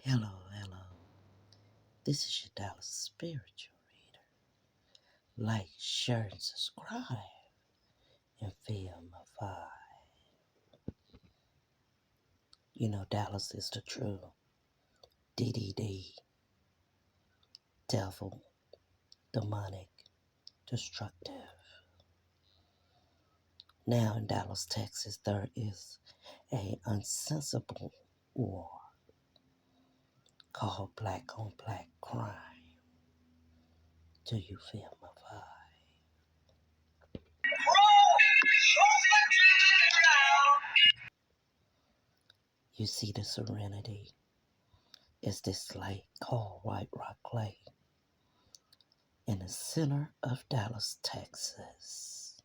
Hello, hello. This is your Dallas Spiritual Reader. Like, share, and subscribe, and feel my vibe. You know, Dallas is the true DDD, devil, demonic, destructive. Now in Dallas, Texas, there is a unsensible war called black on black crime. Do you feel my vibe? You see the serenity is this lake called White Rock Lake in the center of Dallas, Texas,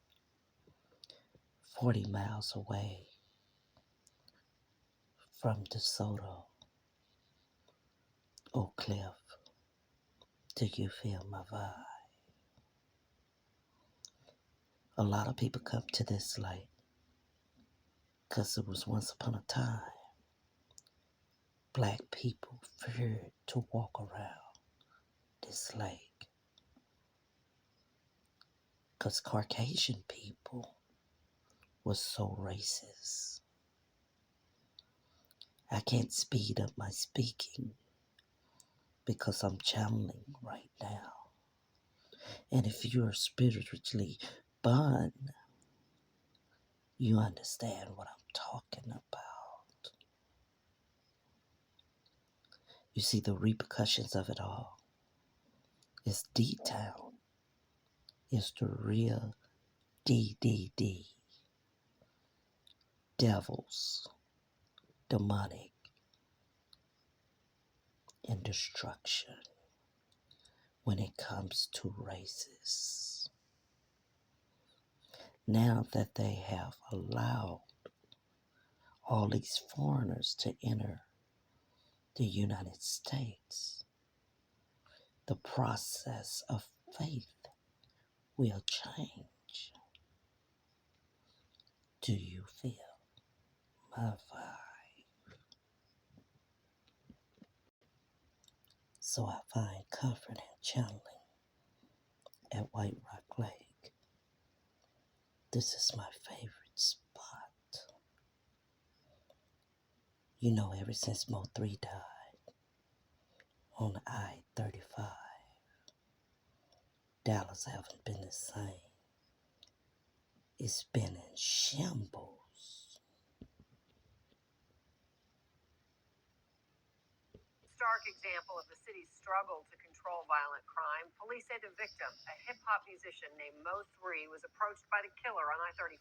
40 miles away from DeSoto, Oak Cliff. Do you feel my vibe? A lot of people come to this lake because it was once upon a time black people feared to walk around this lake because Caucasian people was so racist. I can't speed up my speaking because I'm channeling right now. And if you're spiritually born, you understand what I'm talking about. You see, the repercussions of it all is D-Town is the real DDD, devils, demonic, and destruction when it comes to races. Now that they have allowed all these foreigners to enter the United States, the process of faith will change. Do you feel my vibe? So I find comfort in channeling at White Rock Lake. This is my favorite spot. You know, ever since Mo3 died on I-35, Dallas haven't been the same. It's been in shambles. Stark example of the city's struggle to control violent crime. Police say the victim, a hip-hop musician named Mo3, was approached by the killer on I-35.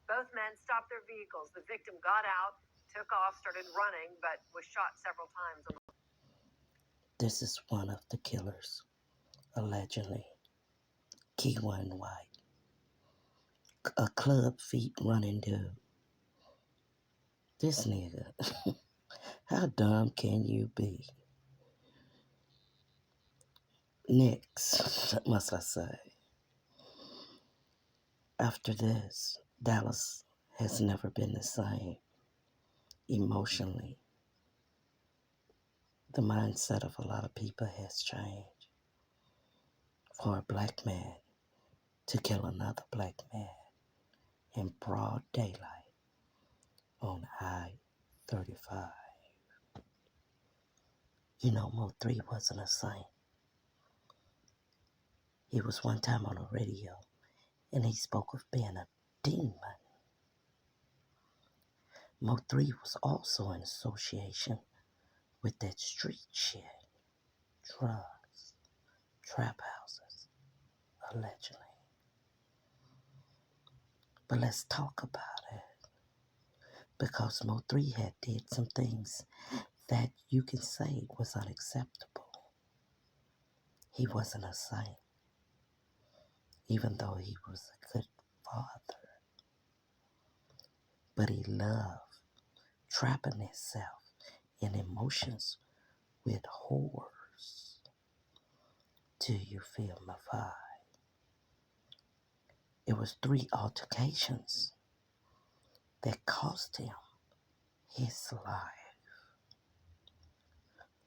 Both men stopped their vehicles. The victim got out, took off, started running, but was shot several times. This is one of the killers, allegedly. Keyone White, a club feet running dude. This nigga, how dumb can you be? Next, must I say, after this, Dallas has never been the same emotionally. The mindset of a lot of people has changed. For a black man to kill another black man in broad daylight on I-35. You know, Mo3 wasn't a saint. He was one time on the radio and he spoke of being a demon. Mo3 was also in association with that street shit, drugs, trap houses, allegedly. But let's talk about it. Because Mo3 had did some things that you can say was unacceptable. He wasn't a saint, even though he was a good father. But he loved trapping himself in emotions with whores. Do you feel my vibe? It was 3 altercations that cost him his life.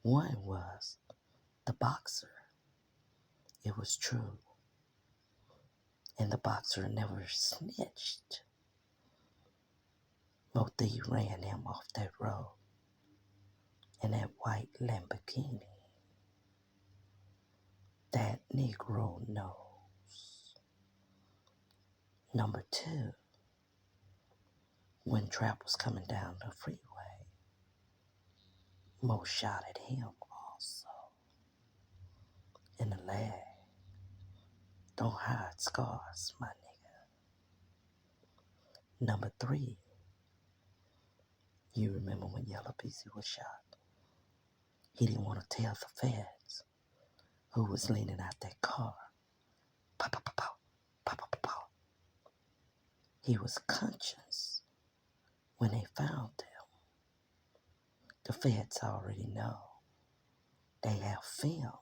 One was the boxer. It was true. And the boxer never snitched. Moti ran him off that road in that white Lamborghini. That Negro knows. Number two, when Trap was coming down the freeway, Mo shot at him also in the leg. Don't hide scars, my nigga. Number three, you remember when Yellow Peasy was shot? He didn't want to tell the feds who was leaning out that car. Pow, pow, pow, pow, pow, pow, pow, pow. He was conscious when they found him. The feds already know. They have film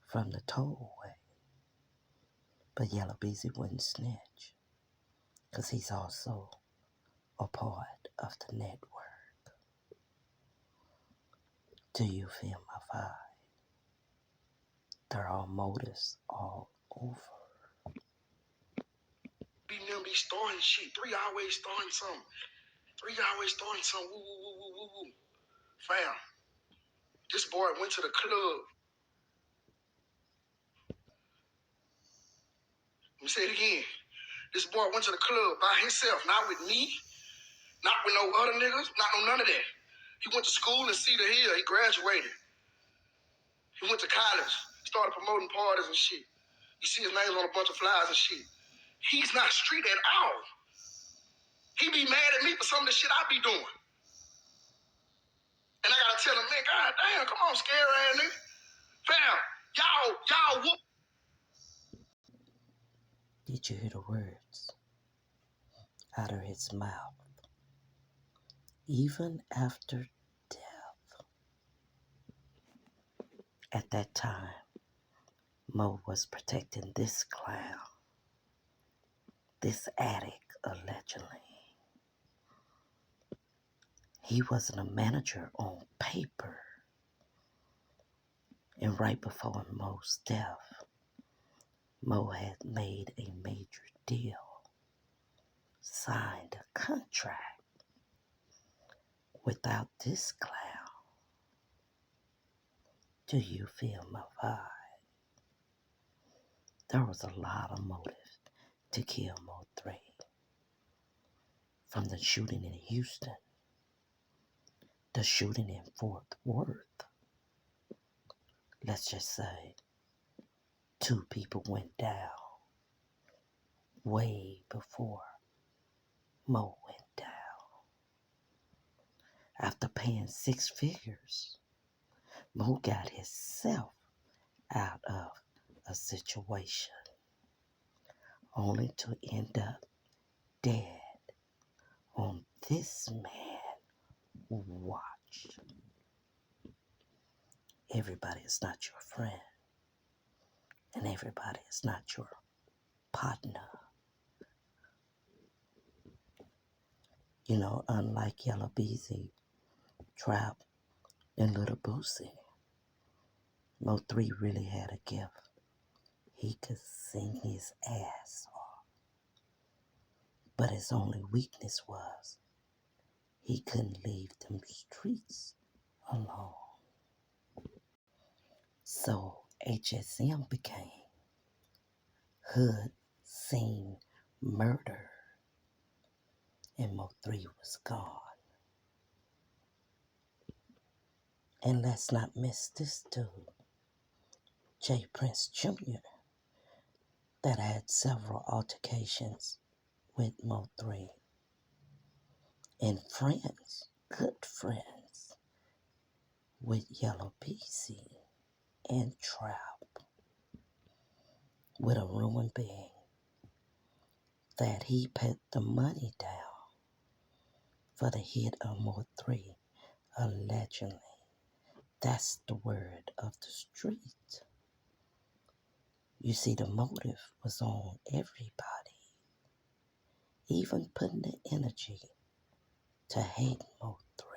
from the tollway. But Yellow Beezy wouldn't snitch, because he's also a part of the network. Do you feel my vibe? There are motives all over. Be starting shit. Three always starting something. Woo, woo, woo, woo, woo, woo. Fam, this boy went to the club. Let me say it again. This boy went to the club by himself, not with me, not with no other niggas, none of that. He went to school in Cedar Hill. He graduated. He went to college, started promoting parties and shit. You see his name on a bunch of flyers and shit. He's not street at all. He be mad at me for some of the shit I be doing. And I gotta tell him, man, god damn, come on, scare ass nigga. Fam, y'all whoop. Did you hear the words out of his mouth? Even after death. At that time, Mo was protecting this clown, this addict, allegedly. He wasn't a manager on paper. And right before Mo's death, Mo had made a major deal, signed a contract. Without this clown, do you feel my vibe? There was a lot of motive to kill Mo 3. From the shooting in Houston, the shooting in Fort Worth. Let's just say 2 people went down way before Mo went down. After paying 6 figures, Mo got himself out of a situation, only to end up dead on this man watch. Everybody is not your friend, and everybody is not your partner. You know, unlike Yellow Beezy, Trap, and Little Boosie, Mo 3 really had a gift. He could sing his ass off. But his only weakness was he couldn't leave them streets alone. So HSM became Hood Scene Murder, and Mo 3 was gone. And let's not miss this dude, J. Prince Jr., that had several altercations with Mo 3. And friends, good friends, with Yellow Peasy and Trap. With a rumor being that he put the money down for the hit of Mo 3, allegedly. That's the word of the street. You see, the motive was on everybody, even putting the energy to hate Mo 3.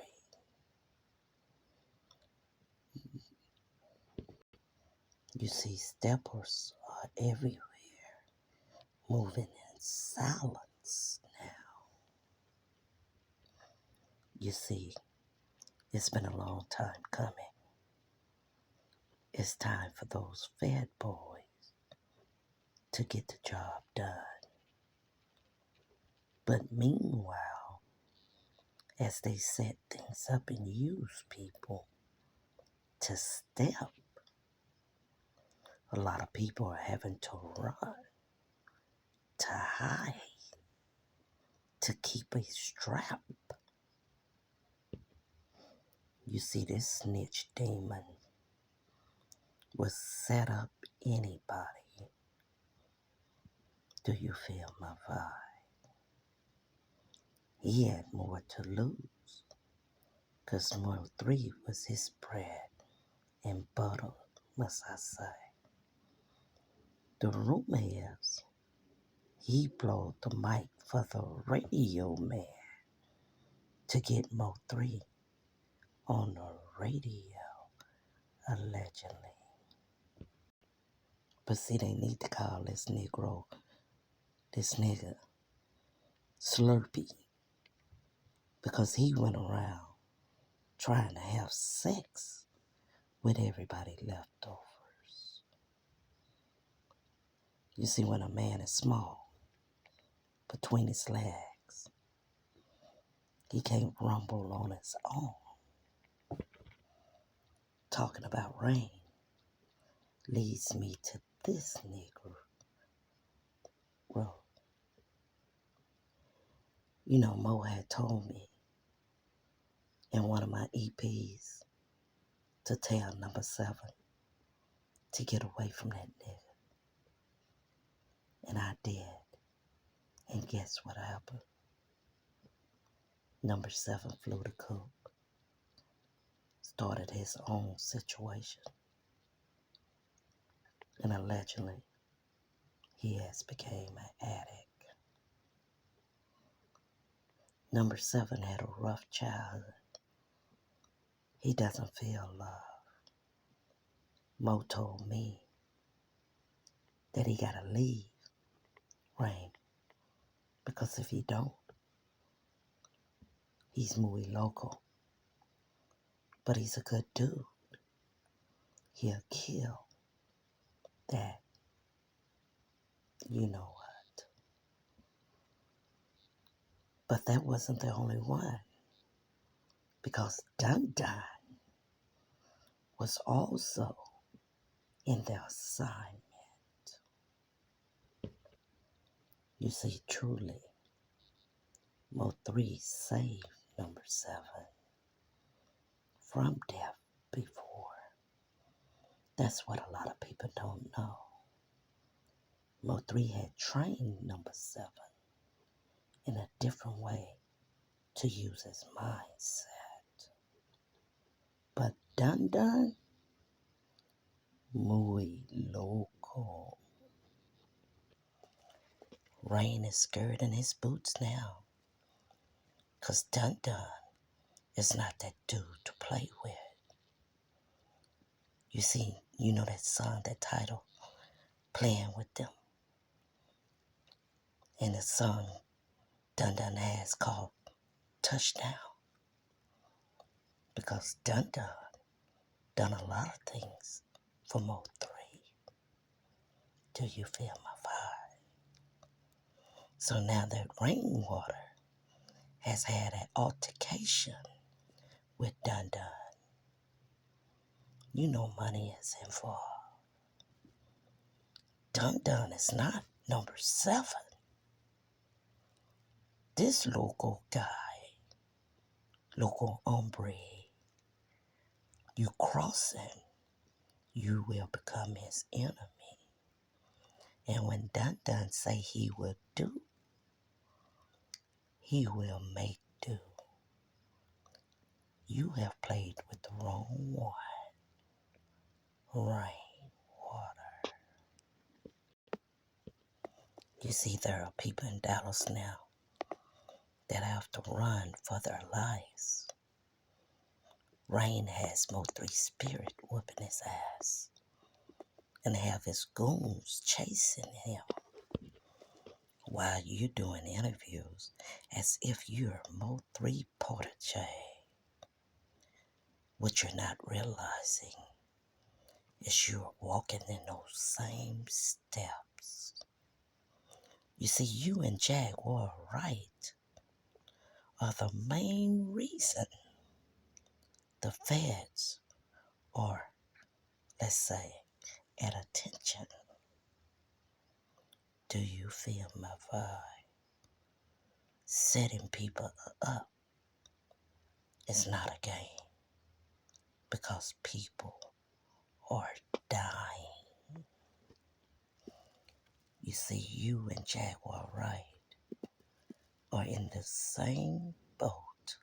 You see, steppers are everywhere, moving in silence now. You see, it's been a long time coming. It's time for those fed boys to get the job done. But meanwhile, as they set things up and use people to step, a lot of people are having to run, to hide, to keep a strap. You see, this snitch demon will set up anybody. Do you feel my vibe? He had more to lose, 'cause Mo 3 was his bread and butter, must I say. The rumor is he blowed the mic for the radio man to get Mo 3 on the radio, allegedly. But see, they need to call this nigga Slurpee, because he went around trying to have sex with everybody leftovers. You see, when a man is small between his legs, he can't rumble on his own. Talking about rain leads me to this nigga. Well, you know, Mo had told me in one of my EPs to tell number 7 to get away from that nigga. And I did. And guess what happened? Number 7 flew the coop, started his own situation, and allegedly he has become an addict. Number 7 had a rough childhood. He doesn't feel love. Mo told me that he gotta leave Rain, because if he don't, he's muy loco. But he's a good dude. He'll kill that, you know what. But that wasn't the only one, because Dun Dun was also in the assignment. You see, truly, Mo 3 saved number 7 from death before. That's what a lot of people don't know. Mo 3 had trained number 7 in a different way to use his mindset. But Dun Dun, muy loco. Rain is scared in his boots now, 'cause Dun Dun is not that dude to play with. You see, you know that song, that title, Playing With Them. And the song Dun Dun has called Touchdown. Because Dun Dun done a lot of things for Mo 3. Do you feel my vibe? So now that Rainwater has had an altercation with Dun Dun, you know money is involved. Dun Dun is not number 7. This local guy, local hombre, you cross him, you will become his enemy. And when Dun Dun say he will do, he will make do. You have played with the wrong one. Rainwater. You see, there are people in Dallas now that have to run for their lives. Rain has Mo 3 spirit whooping his ass. and have his goons chasing him while you're doing interviews as if you're Mo 3 protege. What you're not realizing is you're walking in those same steps. You see, you and Jaguar Wright are the main reason the feds are, let's say, at attention. Do you feel my vibe? Setting people up is not a game because people are dying. You see, you and Jaguar Wright are in the same boat.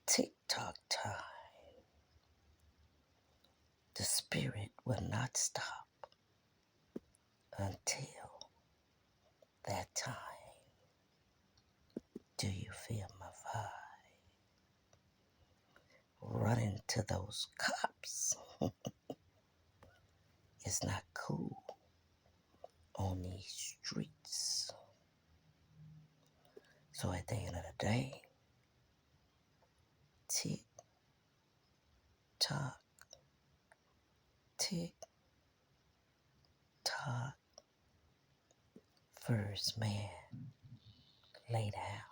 Tick-tock time. The spirit will not stop until that time. Do you feel my vibe? Running to those cops is not cool on these streets. So at the end of the day, tick tock, tick tock, first man lay down.